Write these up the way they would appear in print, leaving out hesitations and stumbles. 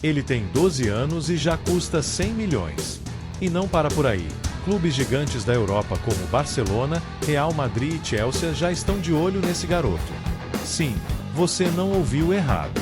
Ele tem 12 anos e já custa 100 milhões. E não para por aí. Clubes gigantes da Europa como Barcelona, Real Madrid e Chelsea já estão de olho nesse garoto. Sim, você não ouviu errado.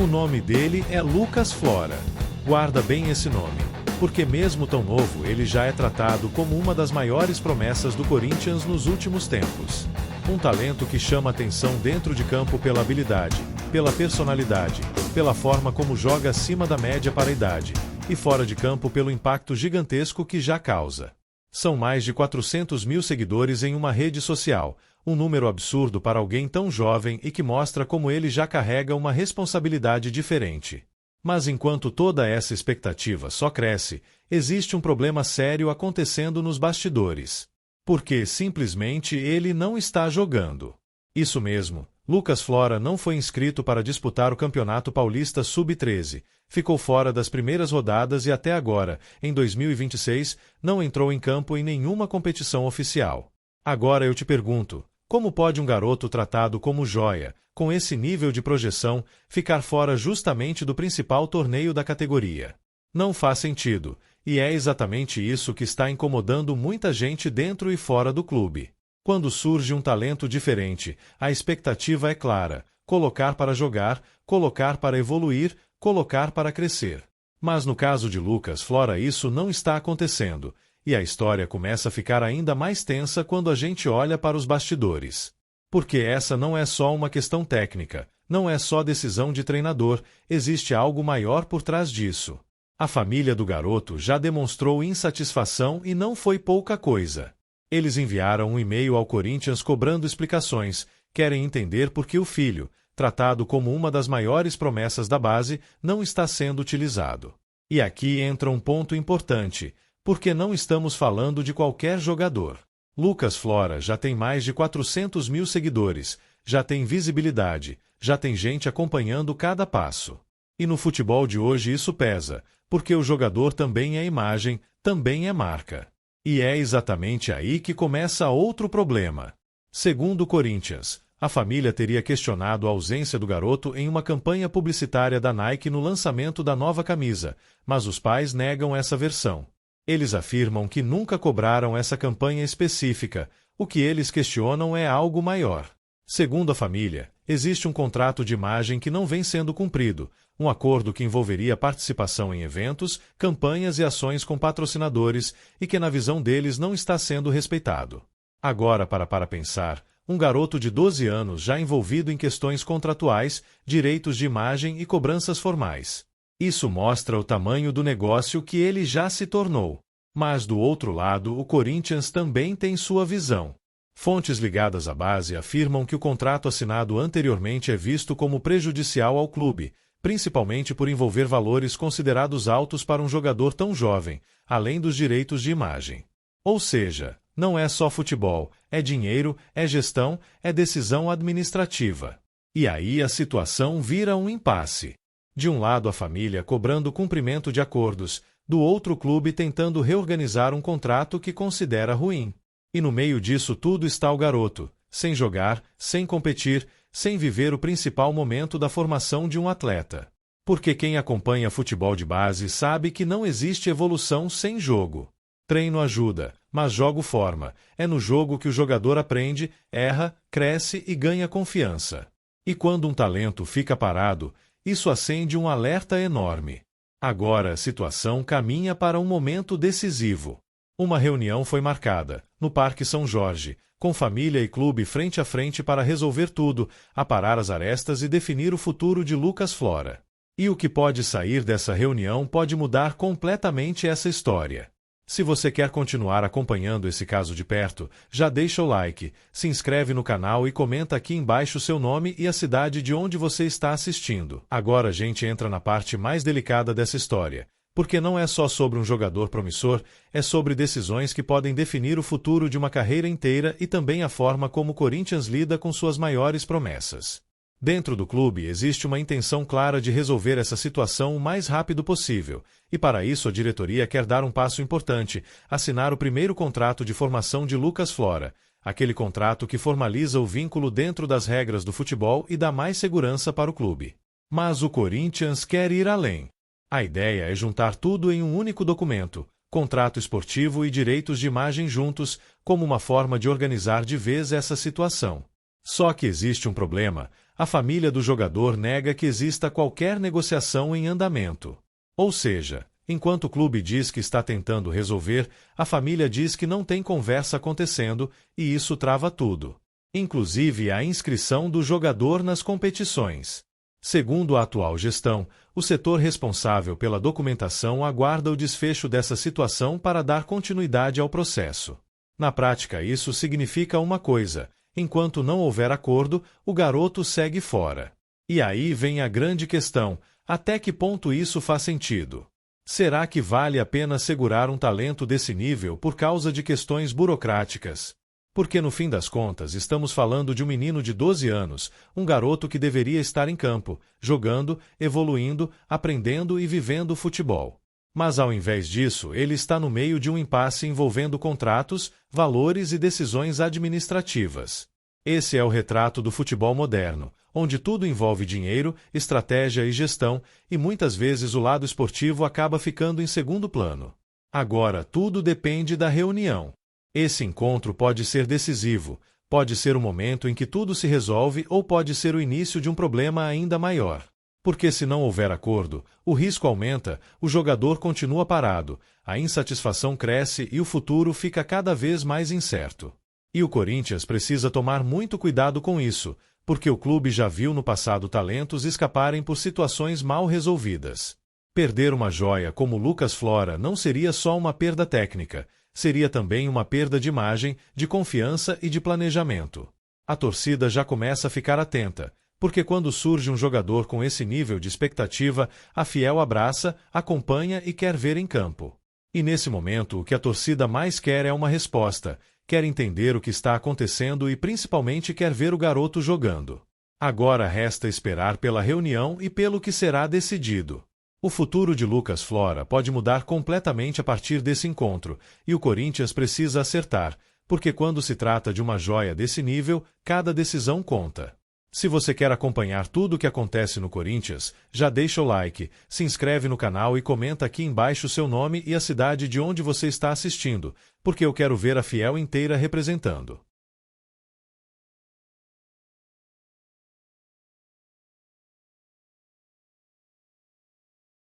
O nome dele é Lucas Flora. Guarda bem esse nome, porque mesmo tão novo ele já é tratado como uma das maiores promessas do Corinthians nos últimos tempos. Um talento que chama atenção dentro de campo pela habilidade, pela personalidade, pela forma como joga acima da média para a idade, e fora de campo pelo impacto gigantesco que já causa. São mais de 400 mil seguidores em uma rede social, um número absurdo para alguém tão jovem e que mostra como ele já carrega uma responsabilidade diferente. Mas enquanto toda essa expectativa só cresce, existe um problema sério acontecendo nos bastidores. Porque simplesmente ele não está jogando. Isso mesmo, Lucas Flora não foi inscrito para disputar o Campeonato Paulista Sub-13, ficou fora das primeiras rodadas e até agora, em 2026, não entrou em campo em nenhuma competição oficial. Agora eu te pergunto, como pode um garoto tratado como joia, com esse nível de projeção, ficar fora justamente do principal torneio da categoria? Não faz sentido, e é exatamente isso que está incomodando muita gente dentro e fora do clube. Quando surge um talento diferente, a expectativa é clara: colocar para jogar, colocar para evoluir, colocar para crescer. Mas no caso de Lucas Flora isso não está acontecendo, e a história começa a ficar ainda mais tensa quando a gente olha para os bastidores. Porque essa não é só uma questão técnica, não é só decisão de treinador, existe algo maior por trás disso. A família do garoto já demonstrou insatisfação e não foi pouca coisa. Eles enviaram um e-mail ao Corinthians cobrando explicações, querem entender por que o filho, tratado como uma das maiores promessas da base, não está sendo utilizado. E aqui entra um ponto importante, porque não estamos falando de qualquer jogador. Lucas Flora já tem mais de 400 mil seguidores, já tem visibilidade, já tem gente acompanhando cada passo. E no futebol de hoje isso pesa, porque o jogador também é imagem, também é marca. E é exatamente aí que começa outro problema. Segundo o Corinthians, a família teria questionado a ausência do garoto em uma campanha publicitária da Nike no lançamento da nova camisa, mas os pais negam essa versão. Eles afirmam que nunca cobraram essa campanha específica, o que eles questionam é algo maior. Segundo a família, existe um contrato de imagem que não vem sendo cumprido, um acordo que envolveria participação em eventos, campanhas e ações com patrocinadores e que na visão deles não está sendo respeitado. Agora para pensar, um garoto de 12 anos já envolvido em questões contratuais, direitos de imagem e cobranças formais. Isso mostra o tamanho do negócio que ele já se tornou. Mas do outro lado, o Corinthians também tem sua visão. Fontes ligadas à base afirmam que o contrato assinado anteriormente é visto como prejudicial ao clube, principalmente por envolver valores considerados altos para um jogador tão jovem, além dos direitos de imagem. Ou seja, não é só futebol, é dinheiro, é gestão, é decisão administrativa. E aí a situação vira um impasse. De um lado a família cobrando cumprimento de acordos, do outro o clube tentando reorganizar um contrato que considera ruim. E no meio disso tudo está o garoto, sem jogar, sem competir, sem viver o principal momento da formação de um atleta. Porque quem acompanha futebol de base sabe que não existe evolução sem jogo. Treino ajuda, mas jogo forma. É no jogo que o jogador aprende, erra, cresce e ganha confiança. E quando um talento fica parado, isso acende um alerta enorme. Agora a situação caminha para um momento decisivo. Uma reunião foi marcada, no Parque São Jorge, com família e clube frente a frente para resolver tudo, aparar as arestas e definir o futuro de Lucas Flora. E o que pode sair dessa reunião pode mudar completamente essa história. Se você quer continuar acompanhando esse caso de perto, já deixa o like, se inscreve no canal e comenta aqui embaixo seu nome e a cidade de onde você está assistindo. Agora a gente entra na parte mais delicada dessa história, porque não é só sobre um jogador promissor, é sobre decisões que podem definir o futuro de uma carreira inteira e também a forma como o Corinthians lida com suas maiores promessas. Dentro do clube existe uma intenção clara de resolver essa situação o mais rápido possível, e para isso a diretoria quer dar um passo importante, assinar o primeiro contrato de formação de Lucas Flora, aquele contrato que formaliza o vínculo dentro das regras do futebol e dá mais segurança para o clube. Mas o Corinthians quer ir além. A ideia é juntar tudo em um único documento, contrato esportivo e direitos de imagem juntos, como uma forma de organizar de vez essa situação. Só que existe um problema: a família do jogador nega que exista qualquer negociação em andamento. Ou seja, enquanto o clube diz que está tentando resolver, a família diz que não tem conversa acontecendo, e isso trava tudo, inclusive a inscrição do jogador nas competições. Segundo a atual gestão, o setor responsável pela documentação aguarda o desfecho dessa situação para dar continuidade ao processo. Na prática, isso significa uma coisa: enquanto não houver acordo, o garoto segue fora. E aí vem a grande questão: até que ponto isso faz sentido? Será que vale a pena segurar um talento desse nível por causa de questões burocráticas? Porque no fim das contas estamos falando de um menino de 12 anos, um garoto que deveria estar em campo, jogando, evoluindo, aprendendo e vivendo futebol. Mas ao invés disso, ele está no meio de um impasse envolvendo contratos, valores e decisões administrativas. Esse é o retrato do futebol moderno, onde tudo envolve dinheiro, estratégia e gestão, e muitas vezes o lado esportivo acaba ficando em segundo plano. Agora, tudo depende da reunião. Esse encontro pode ser decisivo, pode ser o momento em que tudo se resolve ou pode ser o início de um problema ainda maior. Porque se não houver acordo, o risco aumenta, o jogador continua parado, a insatisfação cresce e o futuro fica cada vez mais incerto. E o Corinthians precisa tomar muito cuidado com isso, porque o clube já viu no passado talentos escaparem por situações mal resolvidas. Perder uma joia como Lucas Flora não seria só uma perda técnica, seria também uma perda de imagem, de confiança e de planejamento. A torcida já começa a ficar atenta, porque quando surge um jogador com esse nível de expectativa, a Fiel abraça, acompanha e quer ver em campo. E nesse momento, o que a torcida mais quer é uma resposta, quer entender o que está acontecendo e principalmente quer ver o garoto jogando. Agora resta esperar pela reunião e pelo que será decidido. O futuro de Lucas Flora pode mudar completamente a partir desse encontro, e o Corinthians precisa acertar, porque quando se trata de uma joia desse nível, cada decisão conta. Se você quer acompanhar tudo o que acontece no Corinthians, já deixa o like, se inscreve no canal e comenta aqui embaixo seu nome e a cidade de onde você está assistindo, porque eu quero ver a Fiel inteira representando.